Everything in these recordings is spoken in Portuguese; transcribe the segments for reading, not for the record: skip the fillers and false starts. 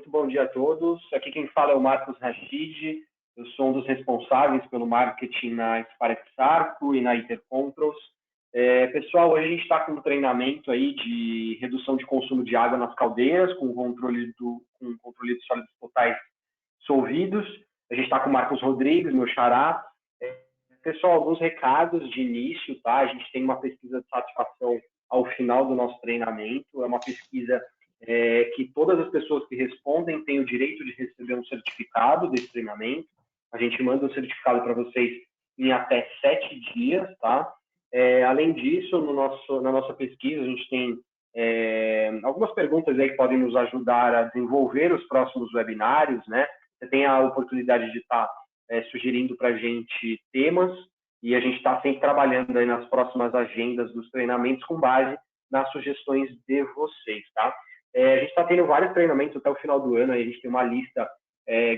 muito bom dia a todos. Aqui quem fala é o Marcos Rachid. Eu sou um dos responsáveis pelo marketing na Spark Sarco e na Intercontrols. Pessoal, hoje a gente está com um treinamento aí de redução de consumo de água nas caldeiras, com controle de sólidos potássicos solvidos. A gente está com o Marcos Rodrigues, meu xará. Pessoal, alguns recados de início, tá? A gente tem uma pesquisa de satisfação ao final do nosso treinamento. É uma pesquisa que todas as pessoas que respondem têm o direito de receber um certificado desse treinamento. A gente manda o certificado para vocês em até 7 dias, tá? Além disso, na nossa pesquisa, a gente tem algumas perguntas aí que podem nos ajudar a desenvolver os próximos webinários, né? Você tem a oportunidade de estar sugerindo para a gente temas e a gente está sempre trabalhando aí nas próximas agendas dos treinamentos com base nas sugestões de vocês, tá? A gente está tendo vários treinamentos até o final do ano, aí a gente tem uma lista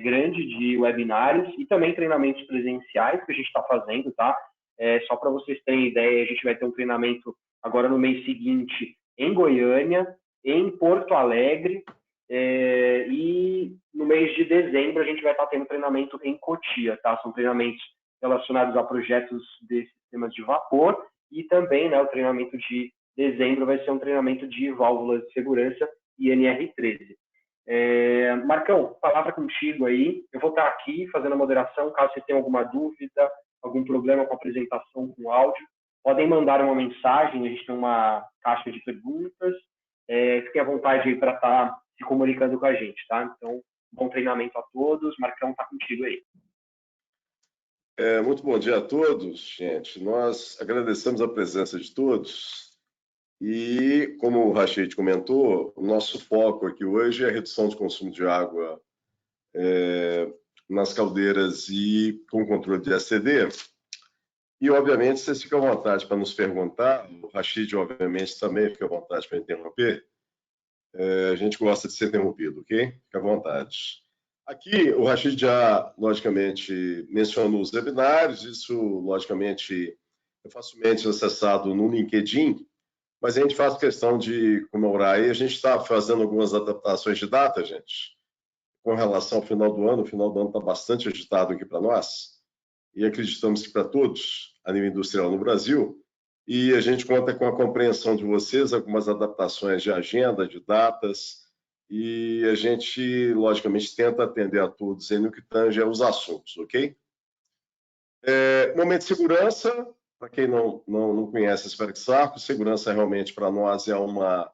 grande de webinários e também treinamentos presenciais que a gente está fazendo, tá? Só para vocês terem ideia, a gente vai ter um treinamento agora no mês seguinte em Goiânia, em Porto Alegre, e no mês de dezembro a gente vai estar tendo treinamento em Cotia, tá? São treinamentos relacionados a projetos de sistemas de vapor e também, né, o treinamento de dezembro vai ser um treinamento de válvulas de segurança e NR13. Marcão, palavra contigo aí. Eu vou estar aqui fazendo a moderação, caso você tenha alguma dúvida, algum problema com a apresentação com o áudio, podem mandar uma mensagem, a gente tem uma caixa de perguntas, fiquem à vontade aí para estar se comunicando com a gente, tá? Então, bom treinamento a todos. Marcão, está contigo aí. Muito bom dia a todos, gente. Nós agradecemos a presença de todos e, como o Rachid comentou, o nosso foco aqui hoje é a redução de consumo de água nas caldeiras e com controle de SCD. E, obviamente, vocês ficam à vontade para nos perguntar. O Rachid, obviamente, também fica à vontade para interromper. A gente gosta de ser interrompido, ok? Fica à vontade. Aqui, o Rachid já, logicamente, mencionou os webinários. Isso, logicamente, é facilmente acessado no LinkedIn, mas a gente faz questão de comemorar aí. A gente está fazendo algumas adaptações de data, gente, com relação ao final do ano. O final do ano está bastante agitado aqui para nós e acreditamos que para todos, a nível industrial no Brasil, e a gente conta com a compreensão de vocês, algumas adaptações de agenda, de datas, e a gente, logicamente, tenta atender a todos aí no que tange aos assuntos, ok? Momento de segurança, para quem não conhece a Spark Sarco, segurança realmente para nós é uma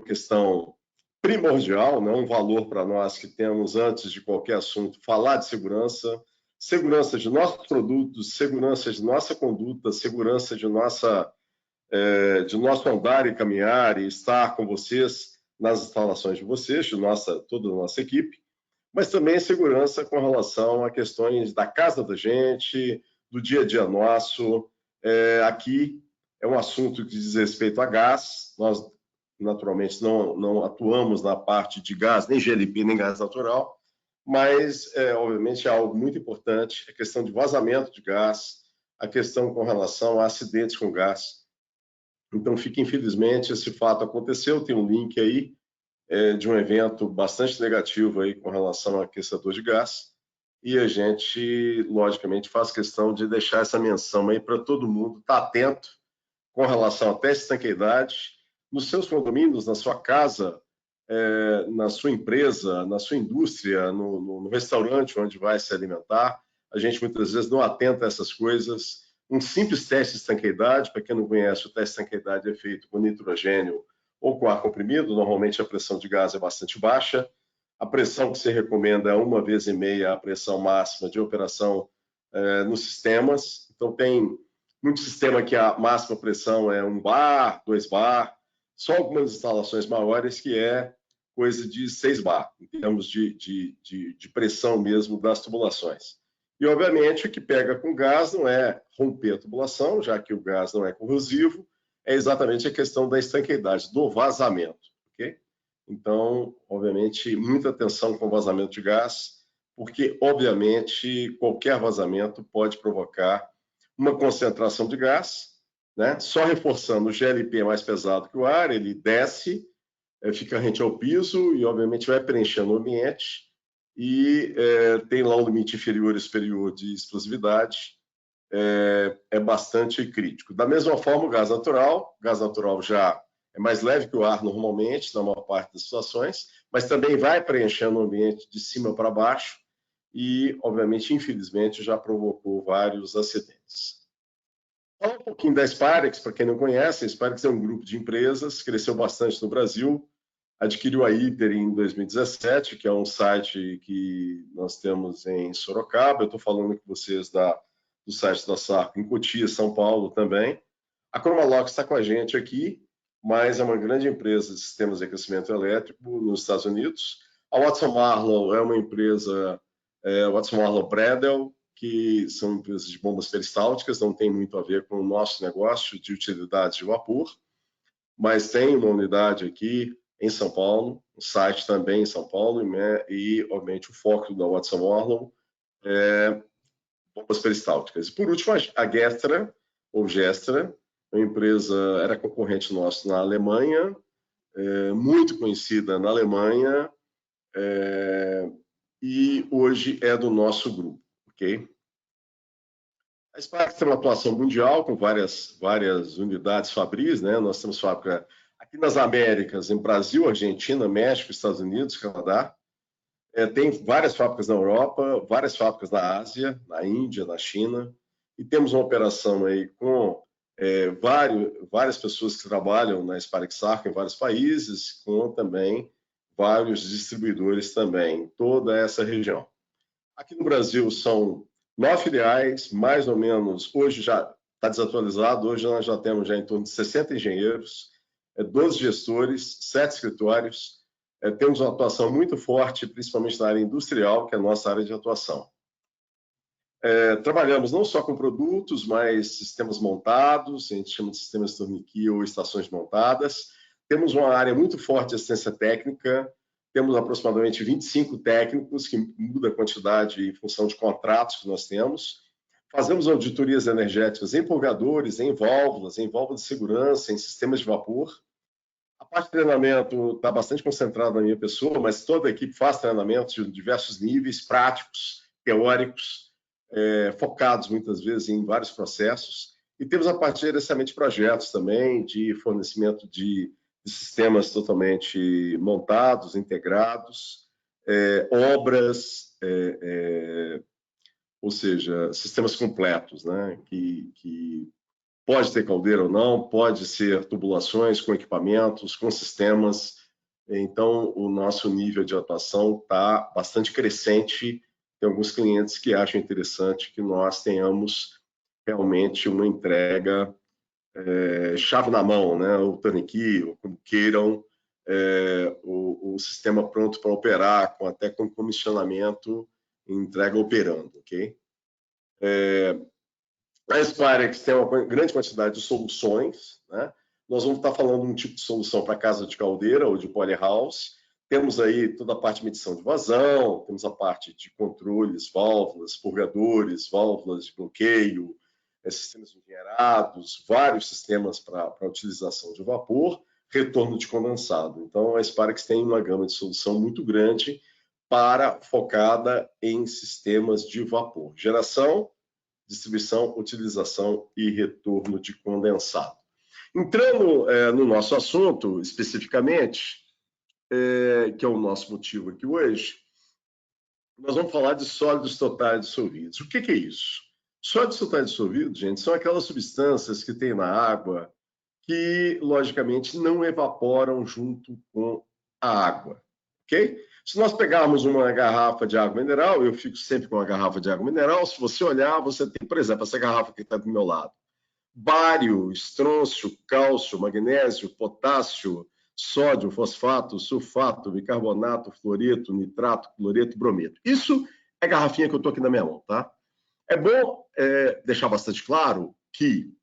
questão primordial, né? Um valor para nós que temos, antes de qualquer assunto, falar de segurança, segurança de nossos produtos, segurança de nossa conduta, segurança de nosso andar e caminhar e estar com vocês nas instalações de vocês, de toda a nossa equipe, mas também segurança com relação a questões da casa da gente, do dia a dia nosso. Aqui é um assunto que diz respeito a gás. Nós, naturalmente, não atuamos na parte de gás, nem GLP, nem gás natural, mas, obviamente, é algo muito importante, a questão de vazamento de gás, a questão com relação a acidentes com gás. Então, infelizmente, esse fato aconteceu. Tem um link aí de um evento bastante negativo aí com relação a aquecedor de gás, e a gente, logicamente, faz questão de deixar essa menção aí para todo mundo estar atento com relação a teste de estanqueidade nos seus condomínios, na sua casa, na sua empresa, na sua indústria, no restaurante onde vai se alimentar. A gente muitas vezes não atenta a essas coisas. Um simples teste de estanqueidade, para quem não conhece, o teste de estanqueidade é feito com nitrogênio ou com ar comprimido. Normalmente a pressão de gás é bastante baixa. A pressão que se recomenda é 1,5 vezes a pressão máxima de operação nos sistemas. Então tem muito sistema que a máxima pressão é 1 bar, 2 bar, só algumas instalações maiores que é coisa de 6 bar, em termos de pressão mesmo das tubulações. E, obviamente, o que pega com gás não é romper a tubulação, já que o gás não é corrosivo, é exatamente a questão da estanqueidade, do vazamento, ok? Então, obviamente, muita atenção com o vazamento de gás, porque, obviamente, qualquer vazamento pode provocar uma concentração de gás, né? Só reforçando, o GLP é mais pesado que o ar, ele desce, fica rente ao piso e, obviamente, vai preenchendo o ambiente e tem lá um limite inferior e superior de explosividade, é bastante crítico. Da mesma forma, o gás natural já é mais leve que o ar normalmente, na maior parte das situações, mas também vai preenchendo o ambiente de cima para baixo e, obviamente, infelizmente, já provocou vários acidentes. Fala um pouquinho da Sparex, para quem não conhece, a Sparex é um grupo de empresas, cresceu bastante no Brasil, adquiriu a Iter em 2017, que é um site que nós temos em Sorocaba. Eu estou falando com vocês do site da Sarco em Cotia, São Paulo também. A Chromalox está com a gente aqui, mas é uma grande empresa de sistemas de aquecimento elétrico nos Estados Unidos. A Watson Marlow é uma empresa, Watson Marlow Bredel, que são empresas de bombas peristálticas, não tem muito a ver com o nosso negócio de utilidades de vapor, mas tem uma unidade aqui em São Paulo, um site também em São Paulo, e obviamente o foco da Watson Marlow é bombas peristálticas. E por último, a Gestra, ou Gestra, uma empresa, era concorrente nosso na Alemanha, muito conhecida na Alemanha, e hoje é do nosso grupo, ok? A Sparex tem uma atuação mundial com várias unidades fabris, né? Nós temos fábrica aqui nas Américas, em Brasil, Argentina, México, Estados Unidos, Canadá. Tem várias fábricas na Europa, várias fábricas na Ásia, na Índia, na China. E temos uma operação aí com várias pessoas que trabalham na Sparex Sarco em vários países, com também vários distribuidores também em toda essa região. Aqui no Brasil são 9 filiais, mais ou menos, hoje já está desatualizado, hoje nós já temos em torno de 60 engenheiros, 12 gestores, 7 escritórios, temos uma atuação muito forte, principalmente na área industrial, que é a nossa área de atuação. Trabalhamos não só com produtos, mas sistemas montados, a gente chama de sistemas de torniquet ou estações montadas. Temos uma área muito forte de assistência técnica, temos aproximadamente 25 técnicos, que muda a quantidade em função de contratos que nós temos. Fazemos auditorias energéticas em purgadores, em válvulas de segurança, em sistemas de vapor. A parte de treinamento está bastante concentrada na minha pessoa, mas toda a equipe faz treinamentos de diversos níveis, práticos, teóricos, focados muitas vezes em vários processos. E temos a parte de gerenciamento de projetos também, de fornecimento de sistemas totalmente montados, integrados, obras, ou seja, sistemas completos, né? que pode ter caldeira ou não, pode ser tubulações com equipamentos, com sistemas. Então, o nosso nível de atuação está bastante crescente. Tem alguns clientes que acham interessante que nós tenhamos realmente uma entrega chave na mão, né? O turnkey, ou como queiram, o sistema pronto para operar, até com comissionamento e entrega operando, ok? A Sparex tem uma grande quantidade de soluções, né? Nós vamos estar falando de um tipo de solução para casa de caldeira ou de polyhouse. Temos aí toda a parte de medição de vazão, temos a parte de controles, válvulas, purgadores, válvulas de bloqueio, sistemas engenheirados, vários sistemas para utilização de vapor, retorno de condensado. Então, a Sparex tem uma gama de solução muito grande focada em sistemas de vapor. Geração, distribuição, utilização e retorno de condensado. Entrando no nosso assunto, especificamente, que é o nosso motivo aqui hoje, nós vamos falar de sólidos totais dissolvidos. O que é isso? Sólidos totais dissolvidos, gente, são aquelas substâncias que tem na água que, logicamente, não evaporam junto com a água, ok? Se nós pegarmos uma garrafa de água mineral, eu fico sempre com uma garrafa de água mineral, se você olhar, você tem, por exemplo, essa garrafa que está do meu lado. Bário, estrôncio, cálcio, magnésio, potássio, sódio, fosfato, sulfato, bicarbonato, fluoreto, nitrato, cloreto, brometo. Isso é a garrafinha que eu estou aqui na minha mão, tá? É bom deixar bastante claro que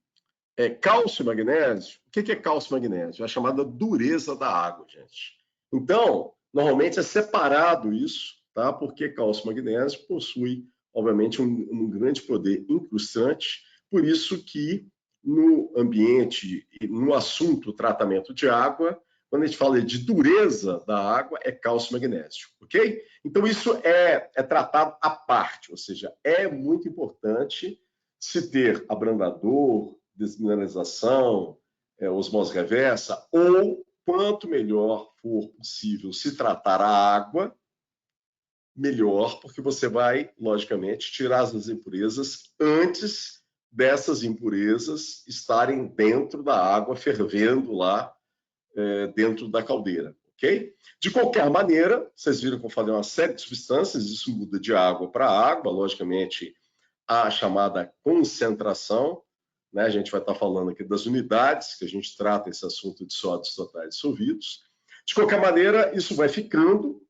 cálcio e magnésio, o que é cálcio e magnésio? É a chamada dureza da água, gente. Então, normalmente é separado isso, tá? Porque cálcio e magnésio possui, obviamente, um grande poder incrustante, por isso que no ambiente, no assunto tratamento de água, quando a gente fala de dureza da água, é cálcio e magnésio, ok? Então, isso é tratado à parte, ou seja, é muito importante se ter abrandador, desmineralização, osmose reversa, ou quanto melhor for possível se tratar a água, melhor, porque você vai, logicamente, tirar as impurezas antes dessas impurezas estarem dentro da água, fervendo lá dentro da caldeira, ok? De qualquer maneira, vocês viram que eu falei uma série de substâncias, isso muda de água para água, logicamente, a chamada concentração, né? A gente vai estar falando aqui das unidades, que a gente trata esse assunto de sódios totais dissolvidos. De qualquer maneira, isso vai ficando.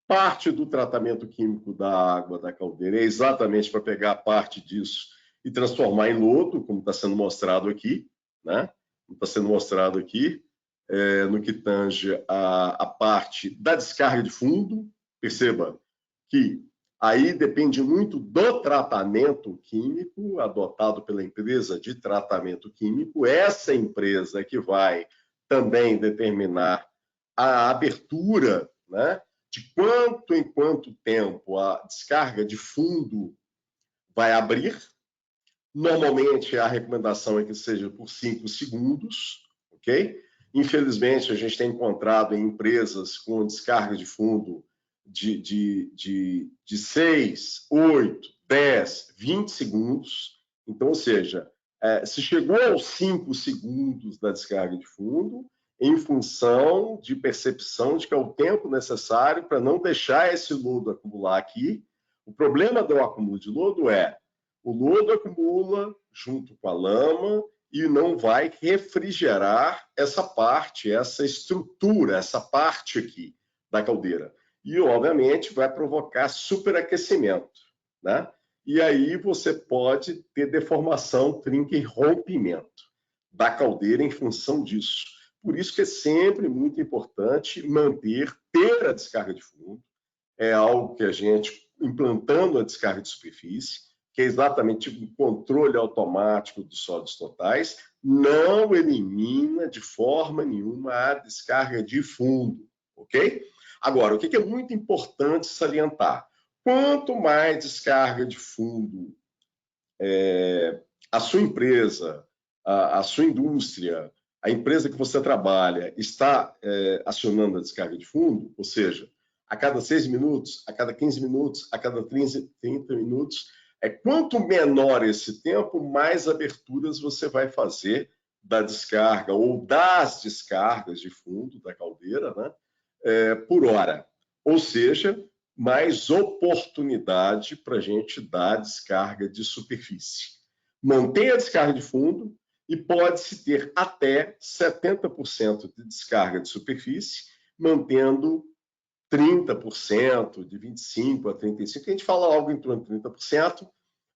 Parte do tratamento químico da água da caldeira é exatamente para pegar parte disso e transformar em lodo, como está sendo mostrado aqui, né? Como está sendo mostrado aqui, no que tange a parte da descarga de fundo. Perceba que aí depende muito do tratamento químico adotado pela empresa de tratamento químico. Essa empresa é que vai também determinar a abertura, né? De quanto em quanto tempo a descarga de fundo vai abrir. Normalmente, a recomendação é que seja por 5 segundos, ok? Infelizmente, a gente tem encontrado em empresas com descarga de fundo de 6, 8, 10, 20 segundos. Então, ou seja, se chegou aos 5 segundos da descarga de fundo, em função de percepção de que é o tempo necessário para não deixar esse lodo acumular aqui. O problema do acúmulo de lodo é o lodo acumula junto com a lama e não vai refrigerar essa parte, essa estrutura, essa parte aqui da caldeira. E, obviamente, vai provocar superaquecimento, né? E aí você pode ter deformação, trinca e rompimento da caldeira em função disso. Por isso que é sempre muito importante ter a descarga de fundo. É algo que a gente, implantando a descarga de superfície, que é exatamente o controle automático dos sólidos totais, não elimina de forma nenhuma a descarga de fundo, ok? Agora, o que é muito importante salientar? Quanto mais descarga de fundo a sua empresa, a sua indústria, a empresa que você trabalha está acionando a descarga de fundo, ou seja, a cada 6 minutos, a cada 15 minutos, a cada 30 minutos, quanto menor esse tempo, mais aberturas você vai fazer da descarga ou das descargas de fundo da caldeira, né, por hora. Ou seja, mais oportunidade para a gente dar descarga de superfície. Mantém a descarga de fundo e pode-se ter até 70% de descarga de superfície, mantendo 30%, de 25% a 35%. A gente fala algo em torno de 30%,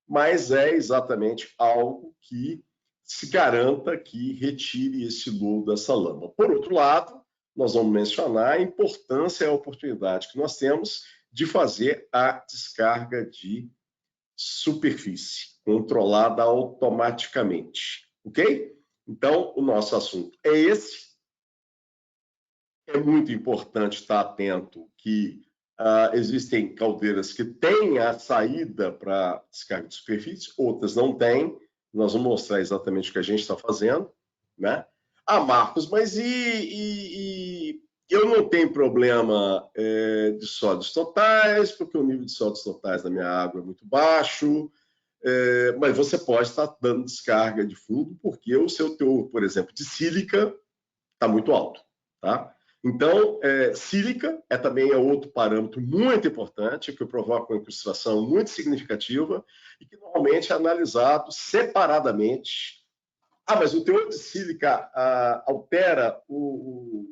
mas é exatamente algo que se garanta que retire esse lodo dessa lama. Por outro lado, nós vamos mencionar a importância e a oportunidade que nós temos de fazer a descarga de superfície, controlada automaticamente, ok? Então, o nosso assunto é esse. É muito importante estar atento que existem caldeiras que têm a saída para descarga de superfície, outras não têm. Nós vamos mostrar exatamente o que a gente está fazendo, né? Ah, Marcos, mas eu não tenho problema de sódios totais, porque o nível de sódios totais da minha água é muito baixo, mas você pode estar dando descarga de fundo porque o seu teor, por exemplo, de sílica está muito alto, tá? Então, sílica também é outro parâmetro muito importante, que provoca uma incrustação muito significativa e que normalmente é analisado separadamente. Mas o teor de sílica altera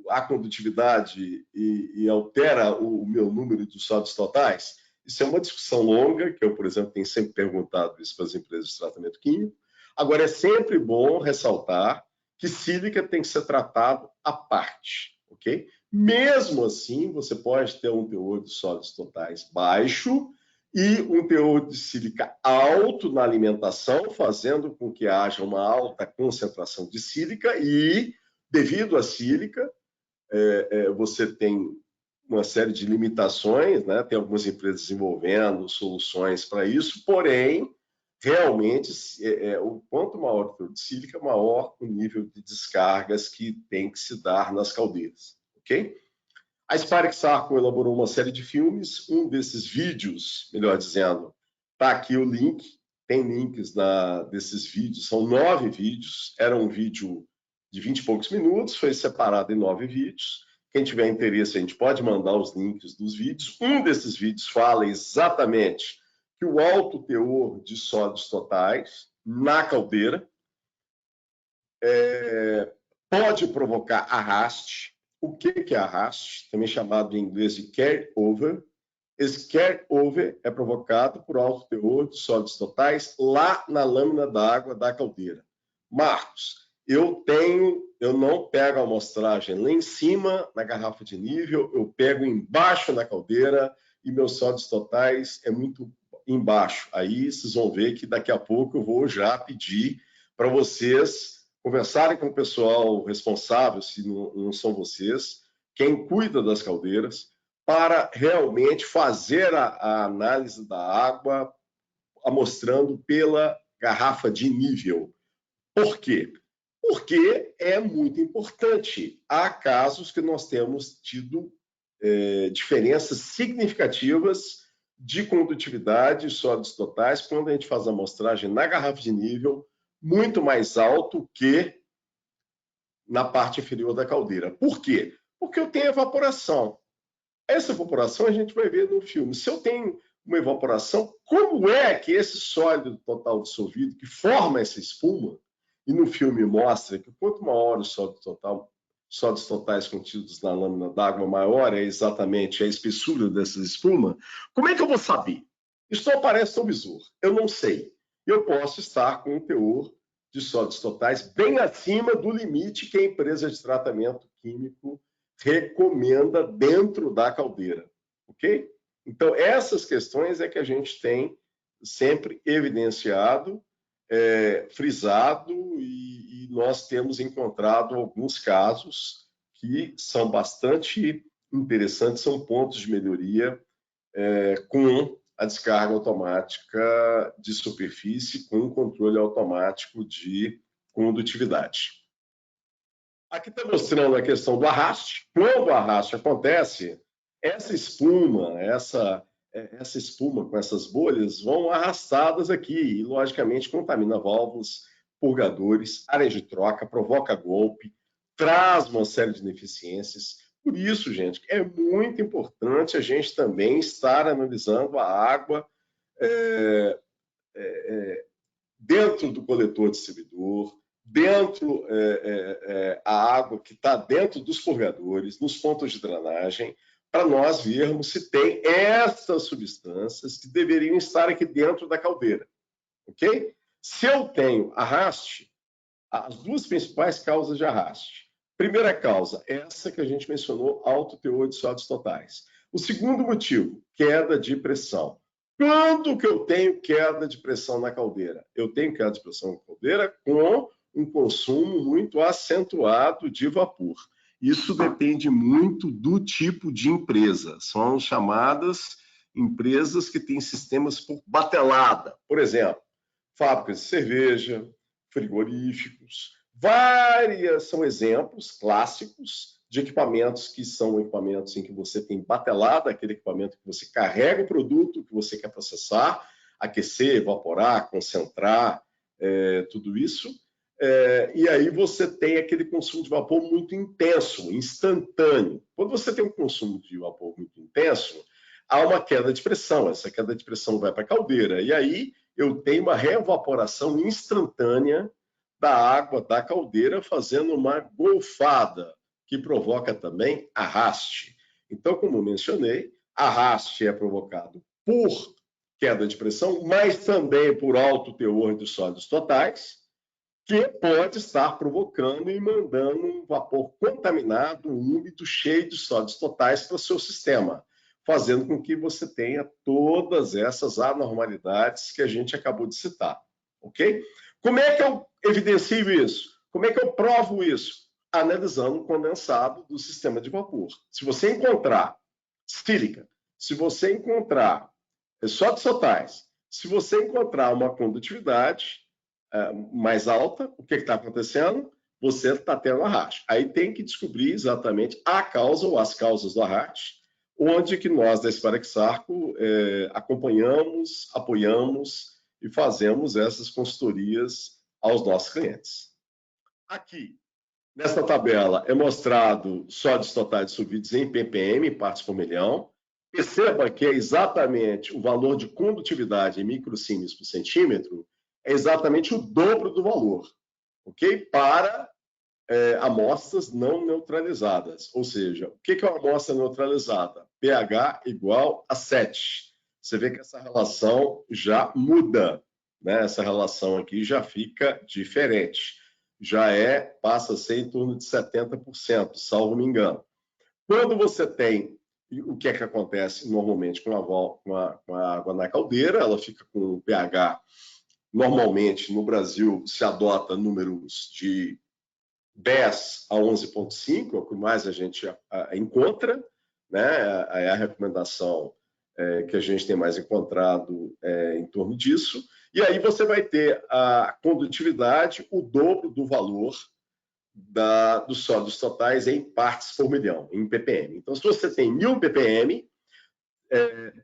a condutividade e altera o meu número de sódios totais? Isso é uma discussão longa, que eu, por exemplo, tenho sempre perguntado isso para as empresas de tratamento químico. Agora, é sempre bom ressaltar que sílica tem que ser tratado à parte, ok? Mesmo assim, você pode ter um teor de sódios totais baixo e um teor de sílica alto na alimentação, fazendo com que haja uma alta concentração de sílica e Devido à sílica, você tem uma série de limitações, né? Tem algumas empresas desenvolvendo soluções para isso, porém, realmente, o quanto maior o teor de sílica, maior o nível de descargas que tem que se dar nas caldeiras, ok? A Spirax Sarco elaborou uma série de filmes, um desses vídeos, melhor dizendo, está aqui o link, tem links desses vídeos, são 9 vídeos, era um vídeo de 20 e poucos minutos, foi separado em 9 vídeos. Quem tiver interesse, a gente pode mandar os links dos vídeos. Um desses vídeos fala exatamente que o alto teor de sólidos totais na caldeira pode provocar arraste. O que é arraste? Também chamado em inglês de carry-over. Esse carry-over é provocado por alto teor de sólidos totais lá na lâmina d'água da caldeira. Marcos, eu não pego a amostragem lá em cima na garrafa de nível, eu pego embaixo na caldeira e meus sólidos totais é muito embaixo. Aí vocês vão ver que daqui a pouco eu vou já pedir para vocês conversarem com o pessoal responsável, se não são vocês, quem cuida das caldeiras, para realmente fazer a análise da água amostrando pela garrafa de nível. Por quê? Porque é muito importante. Há casos que nós temos tido diferenças significativas de condutividade de sólidos totais quando a gente faz a amostragem na garrafa de nível muito mais alto que na parte inferior da caldeira. Por quê? Porque eu tenho evaporação. Essa evaporação a gente vai ver no filme. Se eu tenho uma evaporação, como é que esse sólido total dissolvido, que forma essa espuma, e no filme mostra que quanto maior o sólido total, sólidos totais contidos na lâmina d'água, maior é exatamente a espessura dessa espuma, como é que eu vou saber? Isso não aparece no visor. Eu não sei. Eu posso estar com um teor de sólidos totais bem acima do limite que a empresa de tratamento químico recomenda dentro da caldeira, ok? Então, essas questões é que a gente tem sempre evidenciado, frisado, e nós temos encontrado alguns casos que são bastante interessantes, são pontos de melhoria com a descarga automática de superfície, com o controle automático de condutividade. Aqui está mostrando a questão do arraste. Quando o arraste acontece, essa espuma com essas bolhas vão arrastadas aqui e, logicamente, contamina válvulas, purgadores, áreas de troca, provoca golpe, traz uma série de ineficiências. Por isso, gente, é muito importante a gente também estar analisando a água dentro do coletor distribuidor, dentro a água que está dentro dos purgadores, nos pontos de drenagem, para nós vermos se tem essas substâncias que deveriam estar aqui dentro da caldeira, ok? Se eu tenho arraste, as duas principais causas de arraste. Primeira causa, essa que a gente mencionou, alto teor de sólidos totais. O segundo motivo, queda de pressão. Quando que eu tenho queda de pressão na caldeira? Eu tenho queda de pressão na caldeira com um consumo muito acentuado de vapor. Isso depende muito do tipo de empresa. São chamadas empresas que têm sistemas por batelada. Por exemplo, fábricas de cerveja, frigoríficos, são exemplos clássicos de equipamentos que são equipamentos em que você tem batelada, aquele equipamento que você carrega o produto que você quer processar, aquecer, evaporar, concentrar, tudo isso. E aí você tem aquele consumo de vapor muito intenso, instantâneo. Quando você tem um consumo de vapor muito intenso, há uma queda de pressão. Essa queda de pressão vai para a caldeira. E aí eu tenho uma reevaporação instantânea da água da caldeira, fazendo uma golfada, que provoca também arraste. Então, como mencionei, arraste é provocado por queda de pressão, mas também por alto teor de sólidos totais, que pode estar provocando e mandando um vapor contaminado, úmido, cheio de sólidos totais para o seu sistema, fazendo com que você tenha todas essas anormalidades que a gente acabou de citar, ok? Como é que eu evidencio isso? Como é que eu provo isso? analisando o condensado do sistema de vapor. Se você encontrar sílica, se você encontrar sodes totais, se você encontrar uma condutividade mais alta, o que está acontecendo? Você está tendo arraste. Aí tem que descobrir exatamente a causa ou as causas do arraste, onde que nós, da Esparexarco, acompanhamos, apoiamos e fazemos essas consultorias aos nossos clientes. Aqui, nesta tabela, é mostrado sólidos totais dissolvidos em ppm, partes por milhão. Perceba que é exatamente o valor de condutividade em microsiemens por centímetro, é exatamente o dobro do valor, ok? Para amostras não neutralizadas. Ou seja, o que é uma amostra neutralizada? pH igual a 7. Você vê que essa relação já muda, né? Essa relação aqui já fica diferente. Passa a ser em torno de 70%, salvo me engano. Quando você tem, o que é que acontece normalmente com a água na caldeira? Ela fica com o pH, normalmente no Brasil se adota números de 10 a 11,5, é o que mais a gente encontra, né? É a recomendação que a gente tem mais encontrado em torno disso. E aí você vai ter a condutividade, o dobro do valor dos sólidos totais em partes por milhão, em ppm. Então, se você tem 1.000 ppm,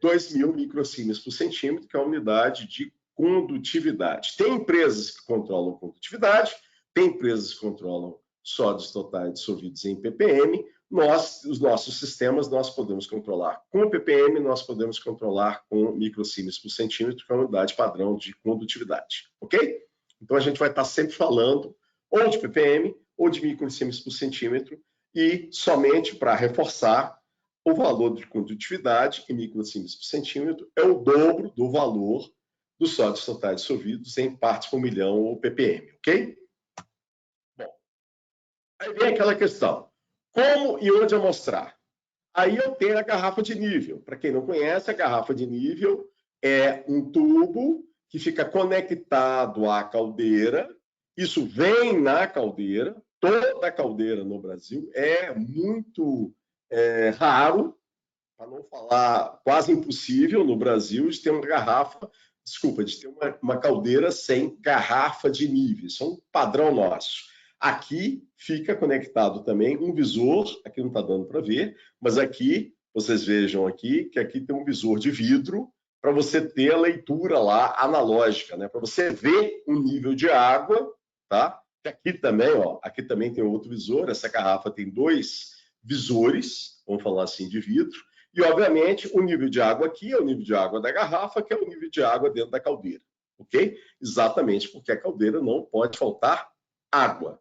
2.000 microsiemens por centímetro, que é a unidade de condutividade. Tem empresas que controlam condutividade, tem empresas que controlam sólidos totais dissolvidos em ppm. Os nossos sistemas, nós podemos controlar com ppm, nós podemos controlar com microsiemens por centímetro, que é a unidade padrão de condutividade, ok? Então, a gente vai estar sempre falando ou de ppm ou de microsiemens por centímetro, e somente para reforçar, o valor de condutividade em microsiemens por centímetro é o dobro do valor dos sólidos totais dissolvidos em partes por milhão ou ppm, ok? Bom, aí vem aquela questão, como e onde amostrar? Aí eu tenho a garrafa de nível. Para quem não conhece, a garrafa de nível é um tubo que fica conectado à caldeira. Isso vem na caldeira. Toda a caldeira no Brasil é muito raro, para não falar quase impossível no Brasil, de ter uma garrafa, de ter uma caldeira sem garrafa de nível. Isso é um padrão nosso. Aqui fica conectado também um visor, aqui não está dando para ver, mas aqui, vocês vejam aqui, que aqui tem um visor de vidro para você ter a leitura lá analógica, né? Para você ver o nível de água, tá? Aqui também, ó, aqui também tem outro visor, essa garrafa tem 2 visores, vamos falar assim, de vidro, e obviamente o nível de água aqui é o nível de água da garrafa, que é o nível de água dentro da caldeira, ok? Exatamente porque a caldeira não pode faltar água.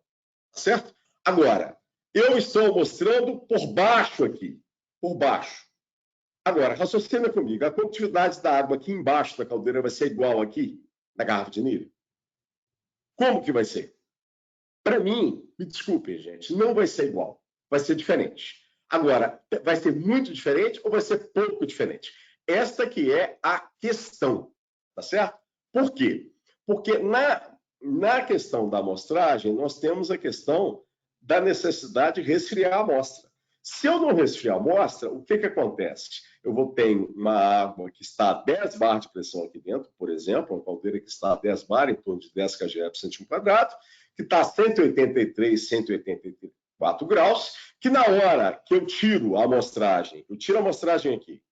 Certo? Agora, eu estou mostrando por baixo aqui, por baixo. Agora, raciocina comigo, a condutividade da água aqui embaixo da caldeira vai ser igual aqui, na garrafa de nível? Como que vai ser? Para mim, me desculpem, gente, não vai ser igual, vai ser diferente. Agora, vai ser muito diferente ou vai ser pouco diferente? Esta que é a questão, tá certo? Por quê? Porque na questão da amostragem, nós temos a questão da necessidade de resfriar a amostra. Se eu não resfriar a amostra, o que acontece? Eu vou ter uma água que está a 10 bar de pressão aqui dentro, por exemplo, uma caldeira que está a 10 bar, em torno de 10 kgE por centímetro quadrado, que está a 183, 184 graus, que na hora que eu tiro a amostragem, aqui,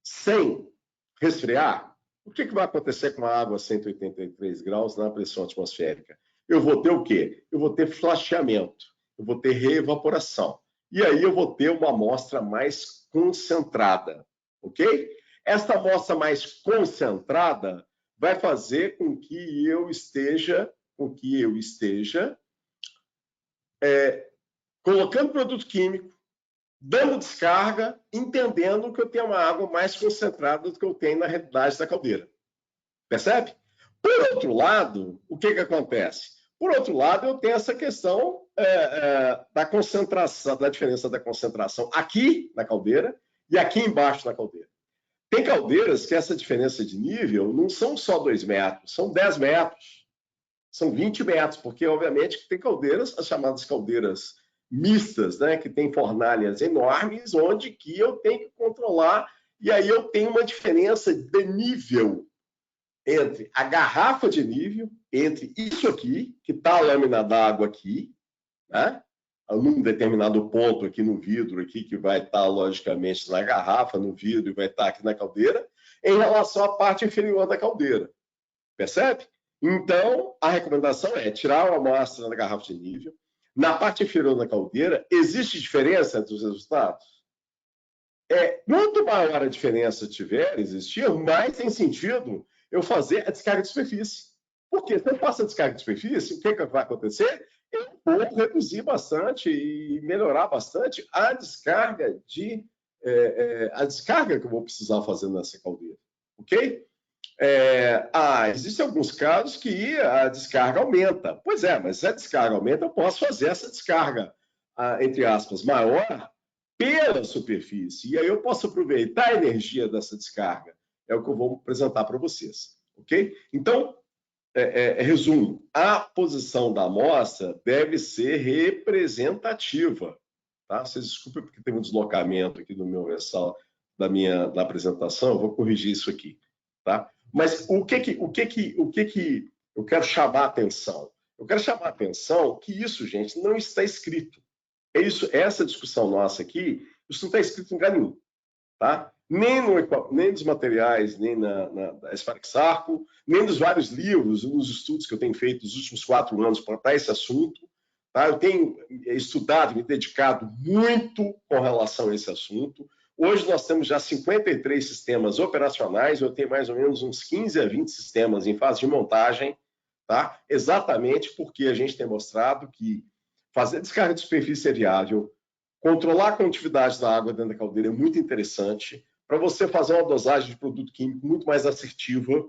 sem resfriar, o que vai acontecer com a água a 183 graus na pressão atmosférica? Eu vou ter o quê? Eu vou ter flasheamento, eu vou ter reevaporação. E aí eu vou ter uma amostra mais concentrada, ok? Esta amostra mais concentrada vai fazer com que eu esteja colocando produto químico, dando descarga, entendendo que eu tenho uma água mais concentrada do que eu tenho na realidade da caldeira. Percebe? Por outro lado, o que acontece? Por outro lado, eu tenho essa questão da concentração, da diferença da concentração aqui na caldeira e aqui embaixo na caldeira. Tem caldeiras que essa diferença de nível não são só 2 metros, são 10 metros. São 20 metros, porque, obviamente, tem caldeiras, as chamadas caldeiras mistas, né, que tem fornalhas enormes, onde que eu tenho que controlar, e aí eu tenho uma diferença de nível entre a garrafa de nível, entre isso aqui, que está a lâmina d'água aqui, né, num determinado ponto aqui no vidro, aqui, que vai estar, logicamente, na garrafa, no vidro, e vai estar aqui na caldeira, em relação à parte inferior da caldeira. Percebe? Então, a recomendação é tirar uma amostra da garrafa de nível. Na parte inferior da caldeira, existe diferença entre os resultados? Quanto maior a diferença existir, mais tem sentido eu fazer a descarga de superfície. Porque se eu faço a descarga de superfície, o que vai acontecer? Eu vou reduzir bastante e melhorar bastante a descarga que eu vou precisar fazer nessa caldeira. Ok? Existem alguns casos que a descarga aumenta. Pois é, mas se a descarga aumenta, eu posso fazer essa descarga, entre aspas, maior pela superfície. E aí eu posso aproveitar a energia dessa descarga. É o que eu vou apresentar para vocês. Ok? Então, resumo, a posição da amostra deve ser representativa. Tá? Vocês desculpem porque tem um deslocamento aqui no meu versal da apresentação, eu vou corrigir isso aqui. Tá? Mas o que eu quero chamar a atenção? Eu quero chamar a atenção que isso, gente, não está escrito. Essa discussão nossa aqui, isso não está escrito em lugar nenhum. Tá? Nem nos materiais, nem na Sparexarco, nem nos vários livros, nos estudos que eu tenho feito nos últimos 4 anos para tratar esse assunto. Tá? Eu tenho estudado, me dedicado muito com relação a esse assunto. Hoje nós temos já 53 sistemas operacionais, eu tenho mais ou menos uns 15 a 20 sistemas em fase de montagem, tá? Exatamente porque a gente tem mostrado que fazer descarga de superfície é viável, controlar a condutividade da água dentro da caldeira é muito interessante, para você fazer uma dosagem de produto químico muito mais assertiva,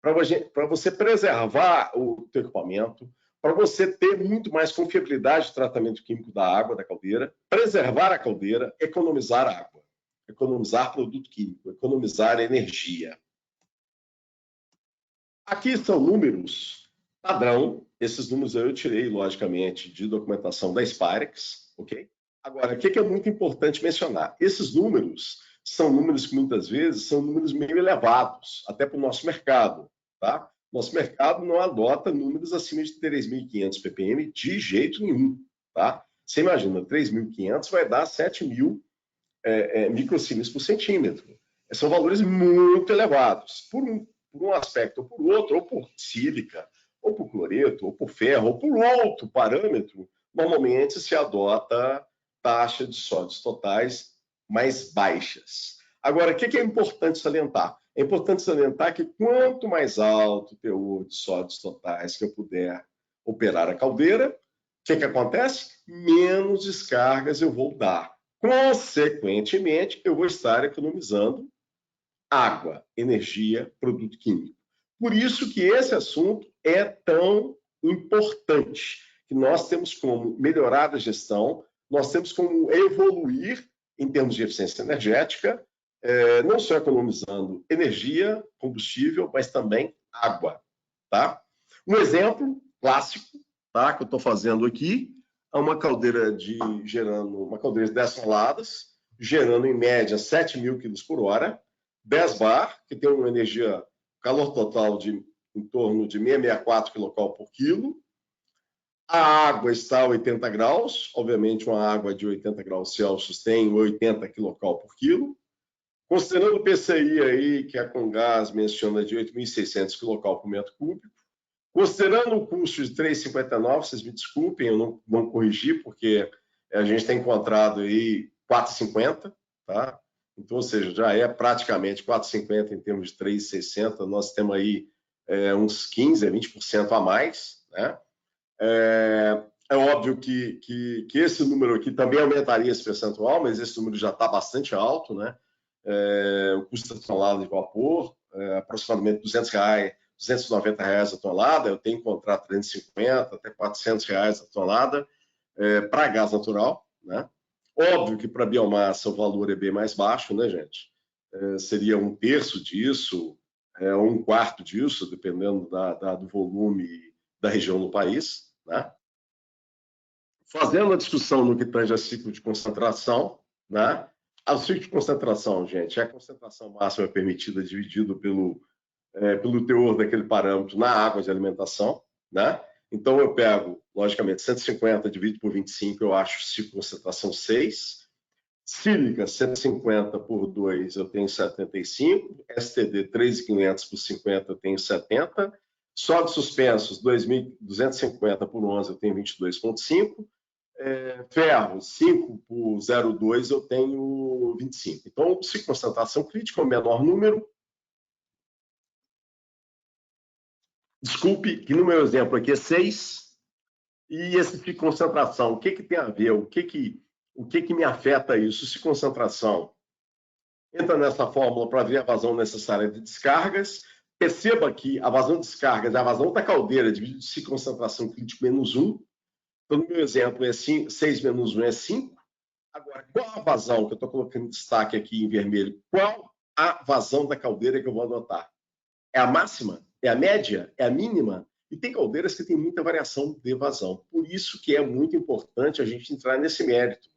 para você preservar o teu equipamento, para você ter muito mais confiabilidade de tratamento químico da água da caldeira, preservar a caldeira, economizar água, economizar produto químico, economizar energia. Aqui são números padrão. Esses números eu tirei, logicamente, de documentação da Sparex, ok? Agora, o que é muito importante mencionar? Esses números são números que muitas vezes são números meio elevados, até para o nosso mercado, tá? Nosso mercado não adota números acima de 3.500 ppm de jeito nenhum, tá? Você imagina, 3.500 vai dar 7.000 microsiemens por centímetro. São valores muito elevados. Por um aspecto ou por outro, ou por sílica, ou por cloreto, ou por ferro, ou por outro parâmetro, normalmente se adota taxa de sódios totais mais baixas. Agora, o que é importante salientar? É importante salientar que quanto mais alto o teor de sódios totais que eu puder operar a caldeira, o que acontece? Menos descargas eu vou dar. Consequentemente, eu vou estar economizando água, energia, produto químico. Por isso que esse assunto é tão importante, que nós temos como melhorar a gestão, nós temos como evoluir em termos de eficiência energética, não só economizando energia, combustível, mas também água. Tá? Um exemplo clássico, tá, que eu estou fazendo aqui, é uma caldeira de 10 toneladas, gerando em média 7.000 kg por hora, 10 bar, que tem uma energia, calor total de em torno de 664 kcal por quilo. A água está a 80 graus, obviamente uma água de 80 graus Celsius tem 80 kcal por quilo. Considerando o PCI aí, que a Comgás menciona de 8.600 kcal por metro cúbico, considerando o custo de 3,59, vocês me desculpem, eu não corrigi, porque a gente tem encontrado aí 4,50, tá? Então, ou seja, já é praticamente 4,50 em termos de 3,60, nós temos aí uns 15% a 20% a mais, né? É óbvio que esse número aqui também aumentaria esse percentual, mas esse número já está bastante alto, né? O custo da tonelada de vapor, aproximadamente R$200, R$290 a tonelada, eu tenho que encontrar 350 até R$400 a tonelada para gás natural, né? Óbvio que para biomassa o valor é bem mais baixo, né, gente? Seria 1/3 disso, ou 1/4 disso, dependendo do volume da região do país, né? Fazendo a discussão no que tange a ciclo de concentração, né? O ciclo de concentração, gente, é a concentração máxima permitida dividido pelo teor daquele parâmetro na água de alimentação, né? Então, eu pego, logicamente, 150 dividido por 25, eu acho ciclo de concentração 6. Sílica, 150 por 2, eu tenho 75. STD, 3.500 por 50, eu tenho 70. Sólidos suspensos, 2.250 por 11, eu tenho 22,5. Ferro, 5 por 0,2, eu tenho 25. Então, se concentração crítica é o menor número. Desculpe, que no meu exemplo aqui é 6. E esse de concentração, o que tem a ver? O que me afeta isso? Se concentração entra nessa fórmula para ver a vazão necessária de descargas. Perceba que a vazão de descargas é a vazão da caldeira dividido se concentração crítica menos 1. Então, no meu exemplo, é 6 menos 1 é 5. Agora, qual a vazão que eu estou colocando em destaque aqui em vermelho? Qual a vazão da caldeira que eu vou adotar? É a máxima? É a média? É a mínima? E tem caldeiras que têm muita variação de vazão. Por isso que é muito importante a gente entrar nesse mérito.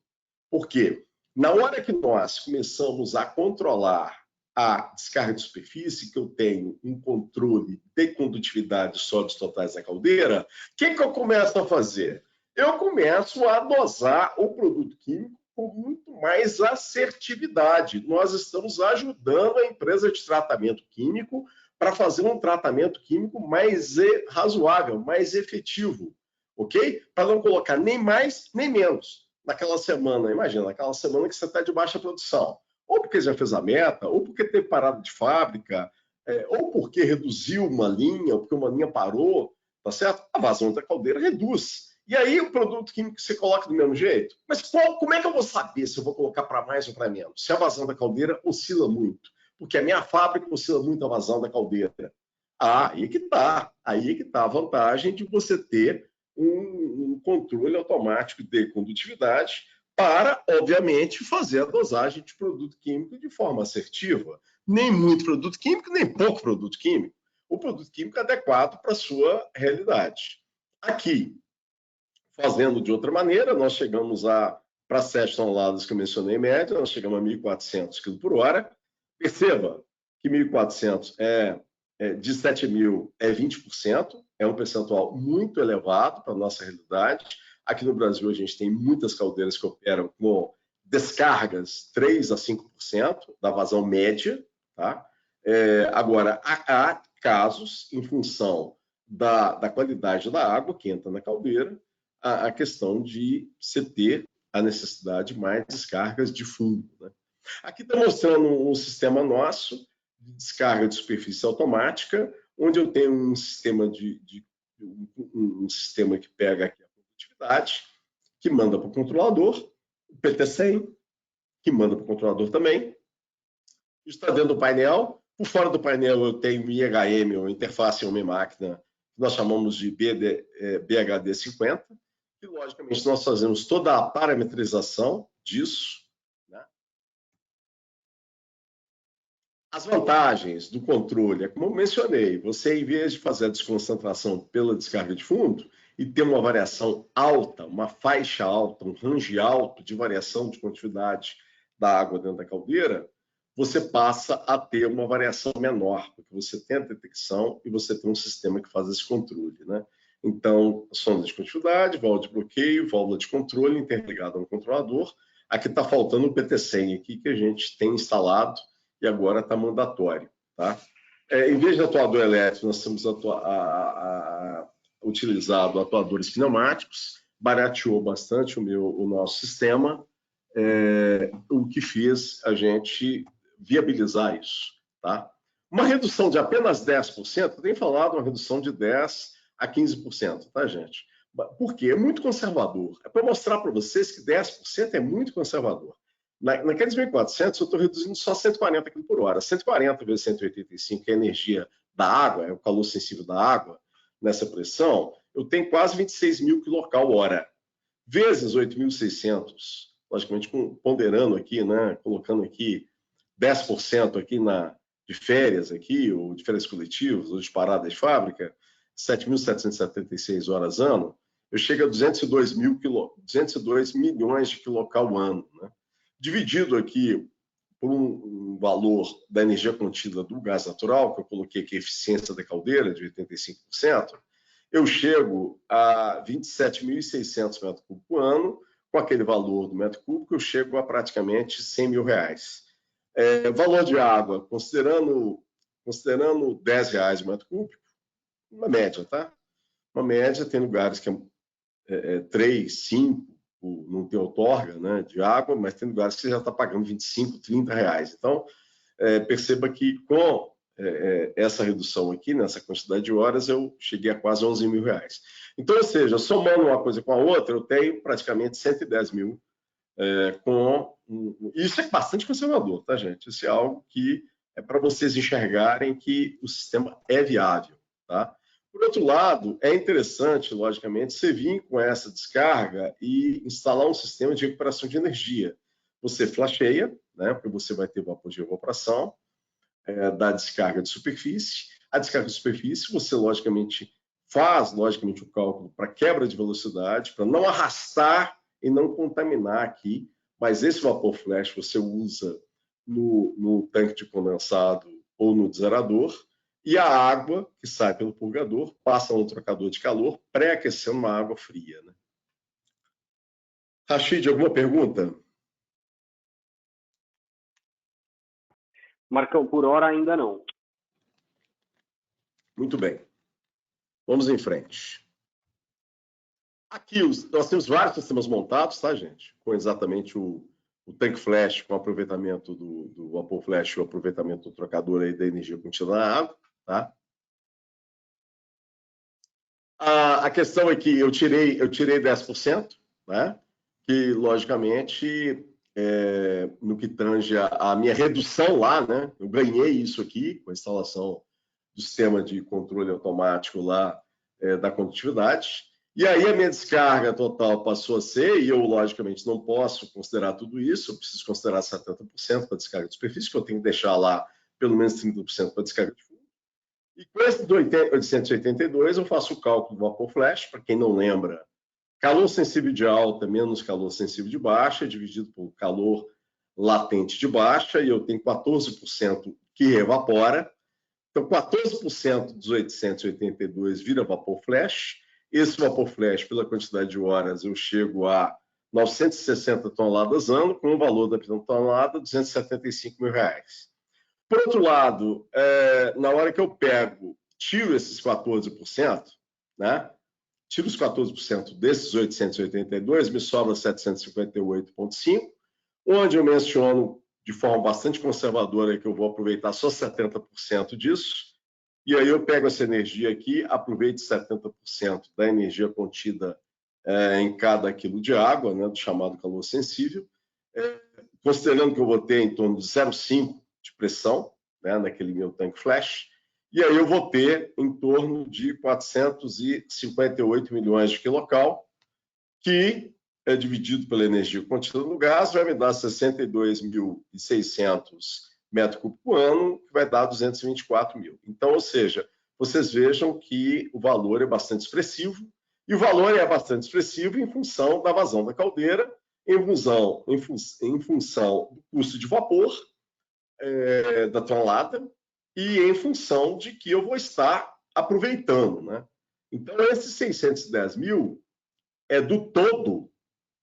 Por quê? Na hora que nós começamos a controlar a descarga de superfície, que eu tenho um controle de condutividade de sólidos totais da caldeira, o que eu começo a fazer? Eu começo a dosar o produto químico com muito mais assertividade. Nós estamos ajudando a empresa de tratamento químico para fazer um tratamento químico mais razoável, mais efetivo, ok? Para não colocar nem mais nem menos naquela semana. Imagina, naquela semana que você está de baixa produção. Ou porque já fez a meta, ou porque teve parada de fábrica, ou porque reduziu uma linha, ou porque uma linha parou, tá certo? A vazão da caldeira reduz. E aí o produto químico você coloca do mesmo jeito? Mas como é que eu vou saber se eu vou colocar para mais ou para menos? Se a vazão da caldeira oscila muito. Porque a minha fábrica oscila muito a vazão da caldeira. Aí que está a vantagem de você ter um controle automático de condutividade para, obviamente, fazer a dosagem de produto químico de forma assertiva. Nem muito produto químico, nem pouco produto químico. O produto químico é adequado para a sua realidade. Aqui, fazendo de outra maneira, nós chegamos para as 7 toneladas que eu mencionei em média, nós chegamos a 1.400 kg por hora. Perceba que 1.400 de 7.000 é 20%, é um percentual muito elevado para a nossa realidade. Aqui no Brasil, a gente tem muitas caldeiras que operam com descargas 3 a 5% da vazão média. Tá? Agora, há casos, em função da qualidade da água que entra na caldeira, a questão de você ter a necessidade de mais descargas de fundo. Né? Aqui está mostrando um sistema nosso de descarga de superfície automática, onde eu tenho um sistema um sistema que pega aqui a produtividade, que manda para o controlador, o PT100, que manda para o controlador também. Está dentro do painel. Por fora do painel eu tenho IHM, ou interface homem-máquina, que nós chamamos de BHD50, e logicamente nós fazemos toda a parametrização disso. As vantagens do controle é como eu mencionei, você em vez de fazer a desconcentração pela descarga de fundo e ter uma variação alta, uma faixa alta, um range alto de variação de quantidade da água dentro da caldeira, você passa a ter uma variação menor, porque você tem a detecção e você tem um sistema que faz esse controle. Né? Então, sonda de quantidade, válvula de bloqueio, válvula de controle interligada a um controlador. Aqui está faltando o PT100 aqui que a gente tem instalado e agora está mandatório. Tá? Em vez de atuador elétrico, nós temos utilizado atuadores pneumáticos, barateou bastante o nosso sistema, o que fez a gente viabilizar isso. Tá? Uma redução de apenas 10%, eu tenho falado uma redução de 10% a 15%, tá, gente? Por quê? É muito conservador. É para mostrar para vocês que 10% é muito conservador. Naqueles 1.400, eu estou reduzindo só 140 km por hora. 140 vezes 185, que é a energia da água, é o calor sensível da água, nessa pressão, eu tenho quase 26.000 kcal/hora. Vezes 8.600, logicamente ponderando aqui, né, colocando aqui 10% aqui de férias, aqui, ou de férias coletivas, ou de parada de fábrica, 7.776 horas ano, eu chego a 202 milhões de quilocal ano, né? Dividido aqui por um valor da energia contida do gás natural, que eu coloquei aqui a eficiência da caldeira de 85%, eu chego a 27.600 metros cúbicos por ano. Com aquele valor do metro cúbico, eu chego a praticamente 100 mil reais. Valor de água, considerando R$10 o metro cúbico, uma média, tá? Uma média, tem lugares que é 3, 5, não tem outorga, né, de água, mas tem lugares que você já está pagando 25, 30 reais. Então, perceba que com essa redução aqui, nessa quantidade de horas, eu cheguei a quase 11 mil reais. Então, ou seja, somando uma coisa com a outra, eu tenho praticamente 110 mil Isso é bastante conservador, tá, gente? Isso é algo que é para vocês enxergarem que o sistema é viável, tá? Por outro lado, é interessante, logicamente, você vir com essa descarga e instalar um sistema de recuperação de energia. Você flasheia, né, porque você vai ter vapor de evaporação, da descarga de superfície. A descarga de superfície, você, logicamente, faz, logicamente, o cálculo para quebra de velocidade, para não arrastar e não contaminar aqui, mas esse vapor flash você usa no tanque de condensado ou no desaerador, e a água que sai pelo purgador passa no trocador de calor, pré-aquecendo uma água fria, né? Rachid, alguma pergunta? Marcão, por hora ainda não. Muito bem. Vamos em frente. Aqui nós temos vários sistemas montados, tá, gente? Com exatamente o tanque flash, com o aproveitamento do vapor flash, o aproveitamento do trocador aí da energia contida na água, tá? A questão é que eu tirei 10%, né? Que, logicamente, no que tange a minha redução lá, né? Eu ganhei isso aqui com a instalação do sistema de controle automático lá da condutividade. E aí a minha descarga total passou a ser, e eu, logicamente, não posso considerar tudo isso, eu preciso considerar 70% para descarga de superfície, que eu tenho que deixar lá pelo menos 30% para descarga de fundo. E com esse 882, eu faço o cálculo do vapor flash, para quem não lembra, calor sensível de alta menos calor sensível de baixa, dividido por calor latente de baixa, e eu tenho 14% que evapora. Então, 14% dos 882 vira vapor flash. Esse vapor flash, pela quantidade de horas, eu chego a 960 toneladas ano, com um valor da tonelada de 275 mil reais. Por outro lado, na hora que eu tiro esses 14%, né? Tiro os 14% desses 882, me sobra 758,5, onde eu menciono de forma bastante conservadora que eu vou aproveitar só 70% disso, e aí eu pego essa energia aqui, aproveito 70% da energia contida em cada quilo de água, né, do chamado calor sensível, considerando que eu vou ter em torno de 0,5 de pressão, né, naquele meu tanque flash, e aí eu vou ter em torno de 458 milhões de quilocal, que é dividido pela energia contida no gás, vai me dar 62.600 metros cúbicos por ano, que vai dar 224 mil. Então, ou seja, vocês vejam que o valor é bastante expressivo, e o valor é bastante expressivo em função da vazão da caldeira, em função do custo de vapor da tonelada, e em função de que eu vou estar aproveitando, né? Então, esses 610 mil é do todo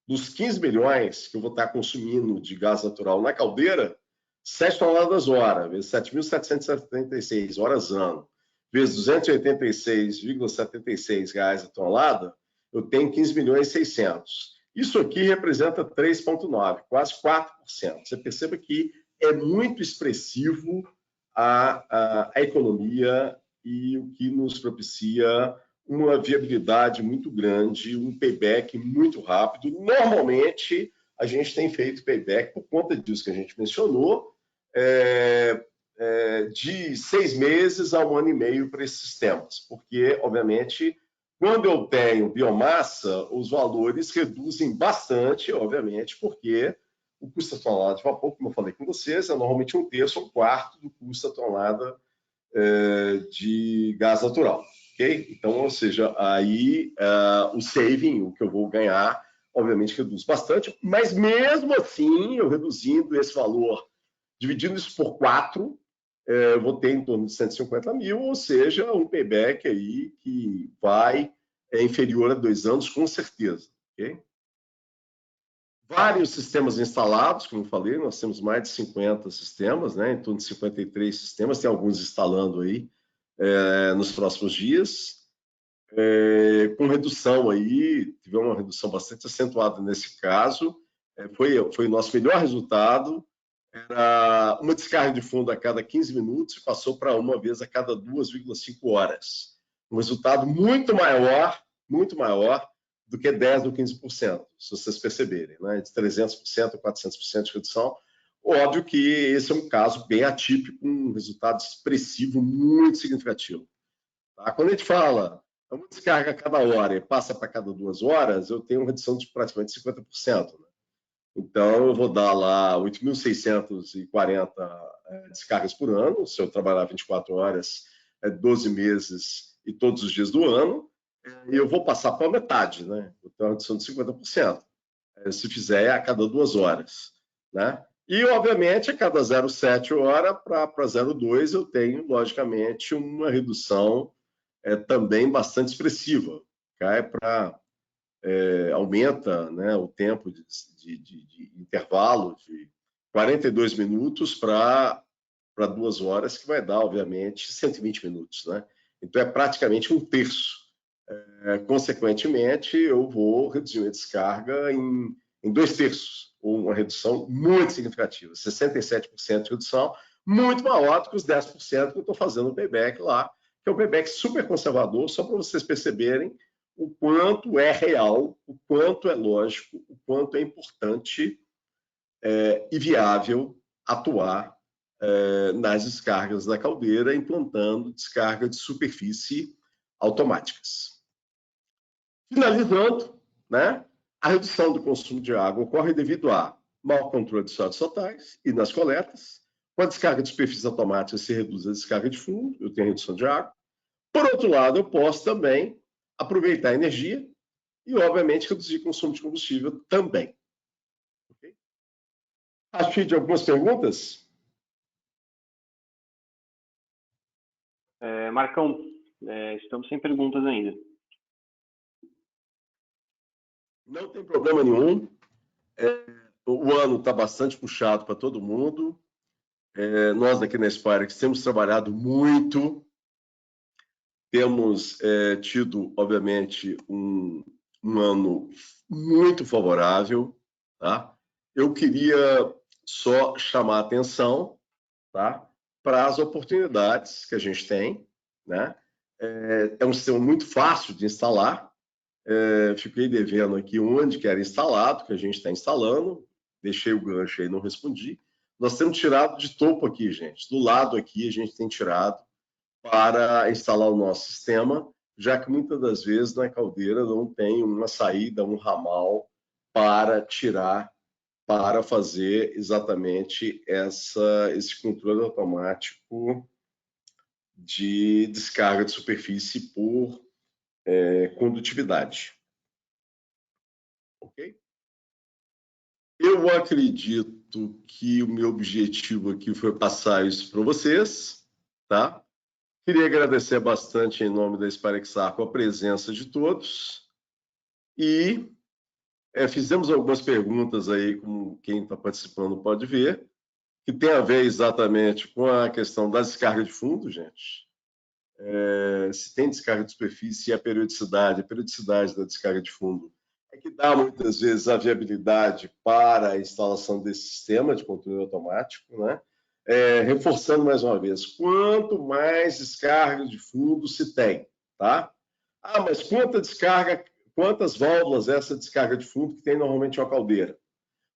dos 15 milhões que eu vou estar consumindo de gás natural na caldeira, 7 toneladas hora, vezes 7.776 horas ano, vezes 286,76 reais a tonelada, eu tenho 15 milhões e 600. Isso aqui representa 3,9%, quase 4%. Você perceba que é muito expressivo a economia e o que nos propicia uma viabilidade muito grande, um payback muito rápido. Normalmente, a gente tem feito payback, por conta disso que a gente mencionou, de 6 meses a 1 ano e meio para esses sistemas, porque, obviamente, quando eu tenho biomassa, os valores reduzem bastante, obviamente, porque o custo da tonelada de vapor, como eu falei com vocês, é normalmente 1/3 ou 1/4 do custo da tonelada de gás natural. ok? Então, ou seja, aí o saving, o que eu vou ganhar, obviamente reduz bastante, mas mesmo assim, eu reduzindo esse valor, dividindo isso por 4, eu vou ter em torno de 150 mil, ou seja, um payback aí que vai inferior a 2 anos, com certeza, ok? Vários sistemas instalados, como eu falei, nós temos mais de 50 sistemas, né? Em torno de 53 sistemas, tem alguns instalando aí nos próximos dias, com redução aí, tivemos uma redução bastante acentuada nesse caso, foi o nosso melhor resultado, era uma descarga de fundo a cada 15 minutos e passou para uma vez a cada 2,5 horas. Um resultado muito maior do que 10% ou 15%, se vocês perceberem, né? De 300% a 400% de redução. Óbvio que esse é um caso bem atípico, um resultado expressivo muito significativo. Tá? Quando a gente fala uma descarga a cada hora e passa para cada 2 horas, eu tenho uma redução de praticamente 50%. Né? Então, eu vou dar lá 8.640 descargas por ano, se eu trabalhar 24 horas, 12 meses e todos os dias do ano, e eu vou passar para a metade, né? Então, a redução de 50%, se fizer a cada 2 horas, né? E, obviamente, a cada 0,7 hora para 0,2 eu tenho, logicamente, uma redução também bastante expressiva. Cai para aumenta, né, o tempo de intervalo de 42 minutos para 2 horas, que vai dar, obviamente, 120 minutos. Né? Então, é praticamente um terço. Consequentemente, eu vou reduzir a descarga em 2 terços, ou uma redução muito significativa, 67% de redução, muito maior do que os 10% que eu estou fazendo no payback lá, que é um payback super conservador, só para vocês perceberem o quanto é real, o quanto é lógico, o quanto é importante e viável atuar nas descargas da caldeira, implantando descarga de superfície automáticas. Finalizando, né, a redução do consumo de água ocorre devido a mau controle de sólidos totais e nas coletas. Com a descarga de superfície automática se reduz a descarga de fundo, eu tenho redução de água. Por outro lado, eu posso também aproveitar a energia e, obviamente, reduzir o consumo de combustível também. Okay? Rashid, algumas perguntas? Marcão, estamos sem perguntas ainda. Não tem problema nenhum. O ano está bastante puxado para todo mundo. Nós aqui na Sparix temos trabalhado muito. Temos tido, obviamente, um ano muito favorável. Tá? Eu queria só chamar a atenção, tá, para as oportunidades que a gente tem. Né? É um sistema muito fácil de instalar. Fiquei devendo aqui onde que era instalado, que a gente está instalando. Deixei o gancho aí, não respondi. Nós temos tirado de topo aqui, gente. Do lado aqui, a gente tem tirado para instalar o nosso sistema, já que muitas das vezes na caldeira não tem uma saída, um ramal para tirar, para fazer exatamente esse controle automático de descarga de superfície por condutividade. Ok? Eu acredito que o meu objetivo aqui foi passar isso para vocês, tá? Queria agradecer bastante em nome da Sparexarco a presença de todos e fizemos algumas perguntas aí, como quem está participando pode ver, que tem a ver exatamente com a questão da descarga de fundo, gente. Se tem descarga de superfície e a periodicidade da descarga de fundo é que dá muitas vezes a viabilidade para a instalação desse sistema de controle automático, né? Reforçando mais uma vez, quanto mais descarga de fundo se tem, tá? Mas quantas válvulas é essa descarga de fundo que tem normalmente uma caldeira?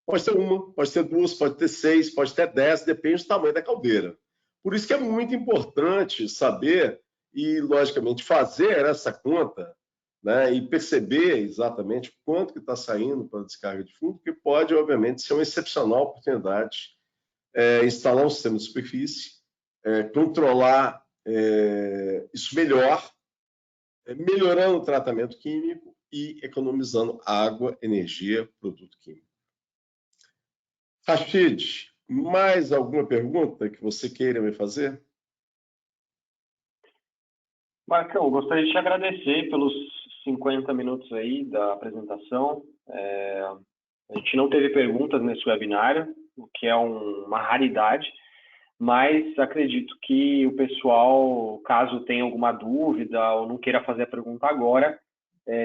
Pode ter uma, pode ter duas, pode ter 6, pode ter 10, depende do tamanho da caldeira. Por isso que é muito importante saber e, logicamente, fazer essa conta, né, e perceber exatamente quanto que está saindo para a descarga de fundo, que pode, obviamente, ser uma excepcional oportunidade instalar um sistema de superfície, controlar isso melhor, melhorando o tratamento químico e economizando água, energia, produto químico. Rachid, mais alguma pergunta que você queira me fazer? Marcão, gostaria de te agradecer pelos 50 minutos aí da apresentação. A gente não teve perguntas nesse webinário, o que é uma raridade, mas acredito que o pessoal, caso tenha alguma dúvida ou não queira fazer a pergunta agora,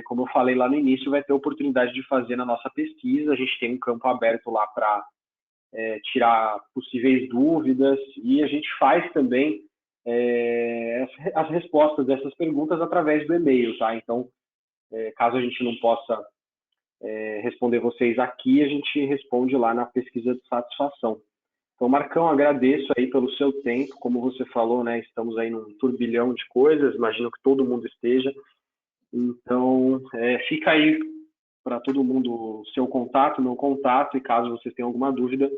como eu falei lá no início, vai ter oportunidade de fazer na nossa pesquisa. A gente tem um campo aberto lá para tirar possíveis dúvidas e a gente faz também as respostas dessas perguntas através do e-mail, tá? Então, caso a gente não possa responder vocês aqui, a gente responde lá na pesquisa de satisfação. Então, Marcão, agradeço aí pelo seu tempo. Como você falou, né, estamos aí num turbilhão de coisas, imagino que todo mundo esteja. Então, fica aí para todo mundo o seu contato, meu contato, e caso vocês tenham alguma dúvida,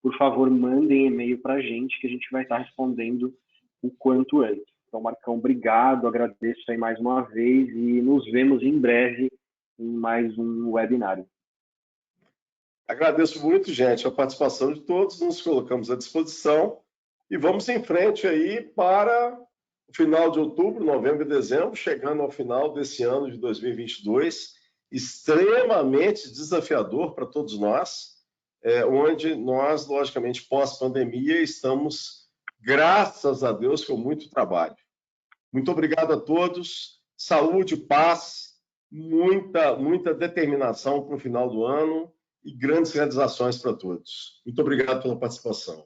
por favor, mandem e-mail para a gente, que a gente vai estar respondendo o quanto antes. Então, Marcão, obrigado, agradeço aí mais uma vez e nos vemos em breve em mais um webinário. Agradeço muito, gente, a participação de todos, nos colocamos à disposição e vamos em frente aí para o final de outubro, novembro e dezembro, chegando ao final desse ano de 2022, extremamente desafiador para todos nós, onde nós, logicamente, pós-pandemia, estamos, graças a Deus, com muito trabalho. Muito obrigado a todos, saúde, paz, muita determinação para o final do ano e grandes realizações para todos. Muito obrigado pela participação.